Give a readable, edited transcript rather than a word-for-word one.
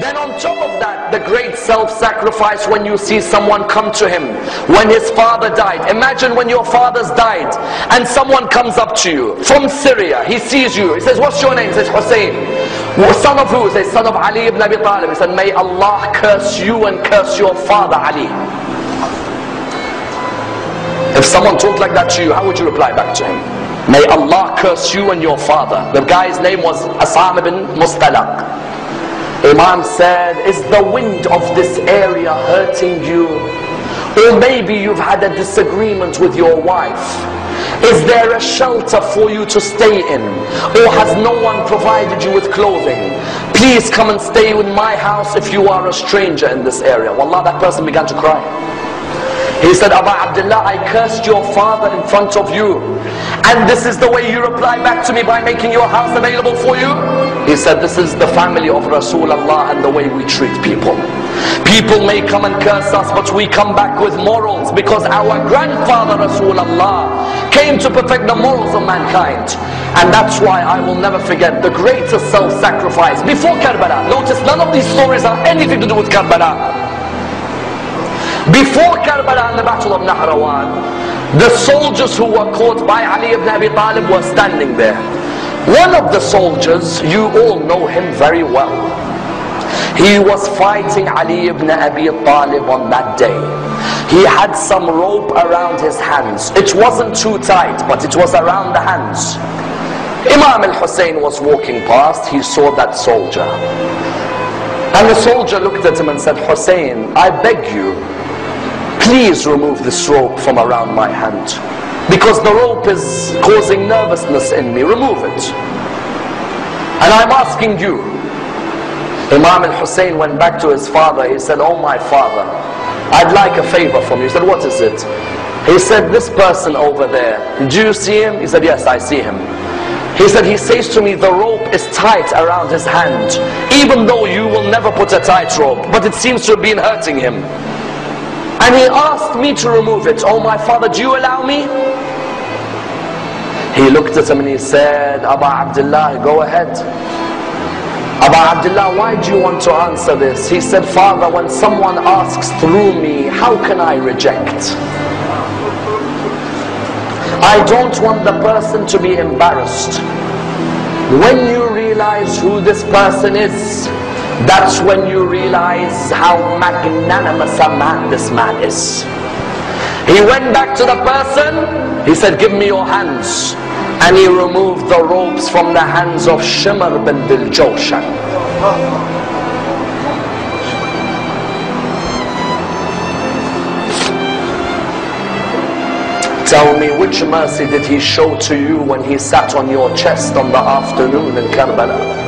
Then on top of that, the great self-sacrifice when you see someone come to him when his father died. Imagine when your father's died and someone comes up to you from Syria. He sees you. He says, what's your name? He says, Hussein. Son of who? He says, son of Ali ibn Abi Talib. He said, may Allah curse you and curse your father Ali. If someone talked like that to you, how would you reply back to him? May Allah curse you and your father. The guy's name was Asam ibn Mustalaq. Imam said, is the wind of this area hurting you? Or maybe you've had a disagreement with your wife. Is there a shelter for you to stay in? Or has no one provided you with clothing? Please come and stay in my house if you are a stranger in this area. Wallah, that person began to cry. He said, Aba Abdullah, I cursed your father in front of you. And this is the way you reply back to me by making your house available for you? He said, this is the family of Rasulullah and the way we treat people. People may come and curse us, but we come back with morals because our grandfather Rasulullah came to perfect the morals of mankind. And that's why I will never forget the greatest self-sacrifice before Karbala. Notice none of these stories have anything to do with Karbala. Before Karbala and the battle of Nahrawan, the soldiers who were caught by Ali ibn Abi Talib were standing there. One of the soldiers, you all know him very well. He was fighting Ali ibn Abi Talib on that day. He had some rope around his hands. It wasn't too tight, but it was around the hands. Imam al-Hussein was walking past. He saw that soldier. And the soldier looked at him and said, Hussein, I beg you, please remove this rope from around my hand, because the rope is causing nervousness in me. Remove it. And I'm asking you. Imam al-Hussein went back to his father. He said, oh my father, I'd like a favor from you. He said, what is it? He said, this person over there, do you see him? He said, yes, I see him. He said, he says to me, the rope is tight around his hand, even though you will never put a tight rope, but it seems to have been hurting him. And he asked me to remove it. Oh my father, do you allow me? He looked at him and he said, Aba Abdullah, go ahead. Aba Abdullah, why do you want to answer this? He said, Father, when someone asks through me, how can I reject? I don't want the person to be embarrassed. When you realize who this person is, that's when you realize how magnanimous a man this man is. He went back to the person. He said, give me your hands. And he removed the ropes from the hands of Shimr bin Diljoshan. Tell me, which mercy did he show to you when he sat on your chest on the afternoon in Karbala?